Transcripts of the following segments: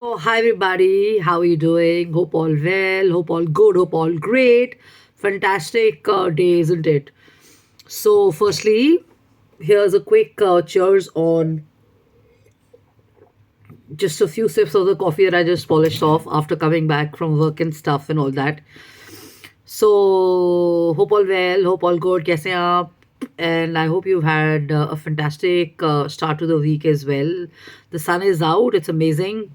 Oh, hi everybody. How are you doing? Hope all well. Hope all good. Hope all great. Fantastic day, isn't it? So, firstly, here's a quick cheers on just a few sips of the coffee that I just polished off after coming back from work and stuff and all that. So, hope all well. Hope all good. Kaise hain aap? And I hope you've had a fantastic start to the week as well. The sun is out. It's amazing.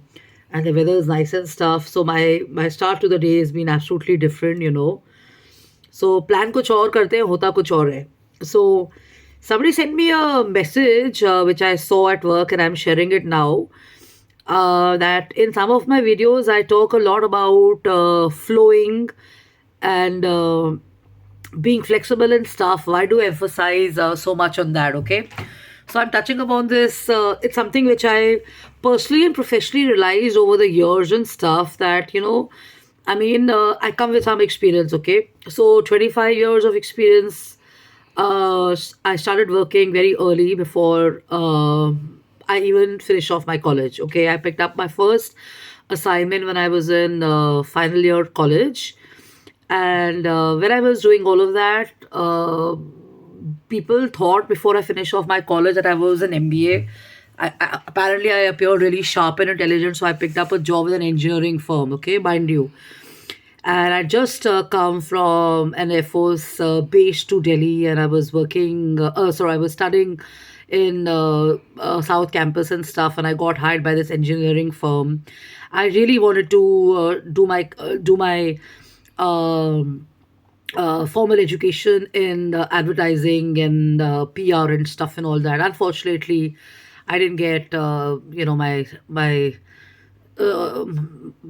And the weather is nice and stuff. So my start to the day has been absolutely different. So plan कुछ और करते हैं होता कुछ और है. So somebody sent me a message which I saw at work and I'm sharing it now. That in some of my videos I talk a lot about flowing and being flexible and stuff. Why do I emphasize so much on that? Okay, so I'm touching upon this. It's something which I personally and professionally realized over the years and stuff that I mean, I come with some experience. Okay, so 25 years of experience. I started working very early before I even finished off my college. Okay, I picked up my first assignment when I was in final year college, and when I was doing all of that, people thought before I finished off my college that I was an MBA. Apparently, I appeared really sharp and intelligent, so I picked up a job with an engineering firm. Okay, mind you, and I just come from an Air Force base to Delhi, and I was working. Sorry, I was studying in South Campus and stuff, and I got hired by this engineering firm. I really wanted to do my um, formal education in advertising and PR and stuff and all that. Unfortunately, I didn't get my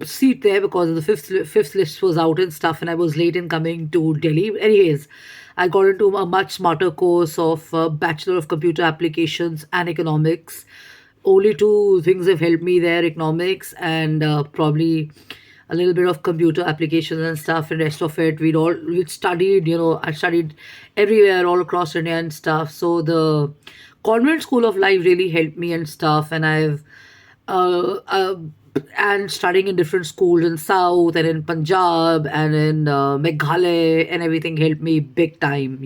seat there because of the fifth list was out and stuff, and I was late in coming to Delhi. Anyways, I got into a much smarter course of Bachelor of Computer Applications and Economics. Only two things have helped me there: economics and probably a little bit of computer applications and stuff. And rest of it, we studied. I studied everywhere, all across India and stuff. So the convent school of life really helped me and stuff, and I've uh, uh, and studying in different schools in South and in Punjab and in Meghalaya and everything helped me big time.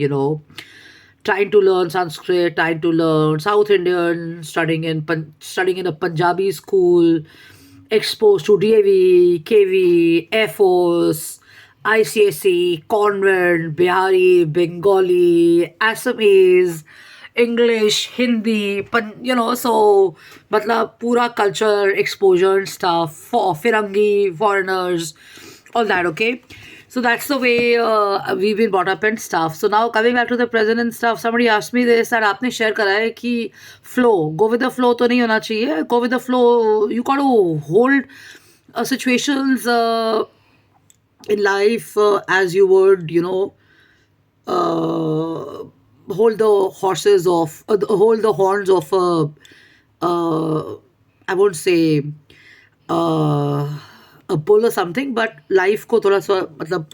Trying to learn Sanskrit, trying to learn South Indian, studying in a Punjabi school, exposed to DAV, KV, Air Force, ICSE, convent, Bihari, Bengali, Assamese, English, Hindi, so matlab pura culture exposure and stuff for Firangi, foreigners, all that, okay? So that's the way we've been brought up and stuff. So now coming back to the present and stuff, somebody asked me this and आपने share करा है कि flow, go with the flow तो नहीं होना चाहिए. Go with the flow, you got to hold situations in life as you would, uh, hold the horses of hold the horns of I won't say uh, a bull or something, but life को थोड़ा सा मतलब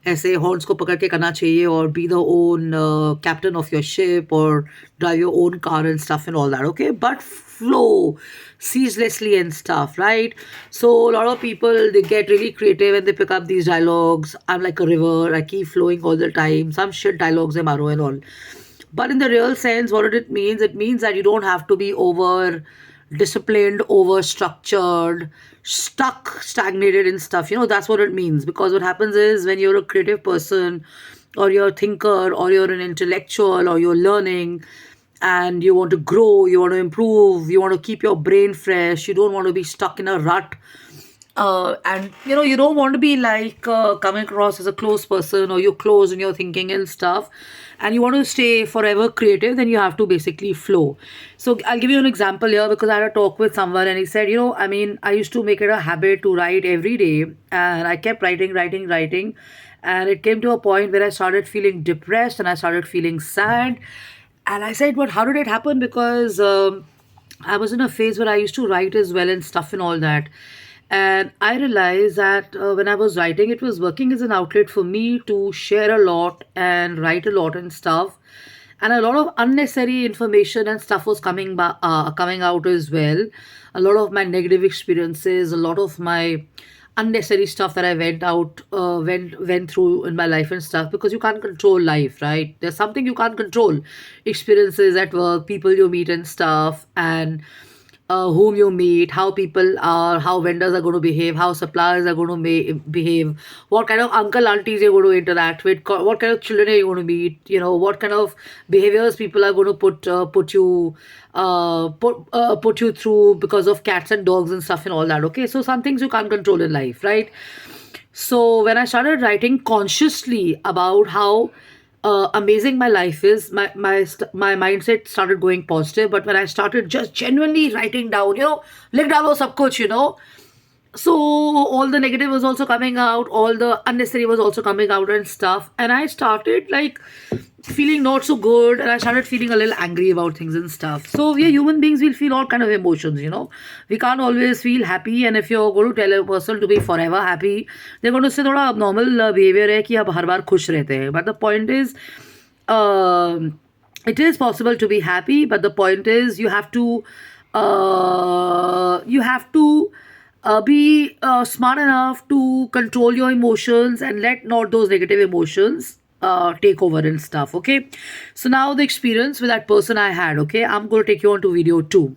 ऐसे horns को पकड़ के करना चाहिए और be the own captain of your ship or drive your own car and stuff and all that, okay? But flow ceaselessly and stuff, right? So a lot of people, they get really creative and they pick up these dialogues. I'm like a river, I keep flowing all the time. Some shit dialogues, maro and all. But in the real sense, what it means, it means that you don't have to be over disciplined, over structured, stuck, stagnated in stuff. That's what it means. Because what happens is when you're a creative person, or you're a thinker, or you're an intellectual, or you're learning, and you want to grow, you want to improve, you want to keep your brain fresh, you don't want to be stuck in a rut, and you don't want to be like coming across as a close person, or you're close in your thinking and stuff, and you want to stay forever creative, then you have to basically flow. So I'll give you an example here, because I had a talk with someone and he said, I mean, I used to make it a habit to write every day, and I kept writing, and it came to a point where I started feeling depressed and I started feeling sad. And I said, but how did it happen? Because I was in a phase where I used to write as well and stuff and all that. And I realized that when I was writing, it was working as an outlet for me to share a lot and write a lot and stuff. and a lot of unnecessary information and stuff was coming out as well. A lot of my negative experiences, a lot of my unnecessary stuff that I went through in my life and stuff, because you can't control life, right? There's something you can't control: experiences at work, people you meet and stuff, and whom you meet, how people are, how vendors are going to behave, how suppliers are going to behave, what kind of uncle aunties you're going to interact with, what kind of children are you going to meet, what kind of behaviors people are going to put you through because of cats and dogs and stuff and all that. Okay, so some things you can't control in life, right? So when I started writing consciously about how amazing my life is, my mindset started going positive. But when I started just genuinely writing down, लिख डालो सब कुछ, so all the negative was also coming out, all the unnecessary was also coming out and stuff, and I started like feeling not so good, and I started feeling a little angry about things and stuff. So we are human beings, we'll feel all kind of emotions, we can't always feel happy. And if you're going to tell a person to be forever happy, they're going to say thoda abnormal behavior hai ki aap har baar khush rehte hain. But the point is, it is possible to be happy, but the point is you have to be smart enough to control your emotions and let not those negative emotions take over and stuff. Okay, so now the experience with that person I had. Okay, I'm going to take you on to video 2.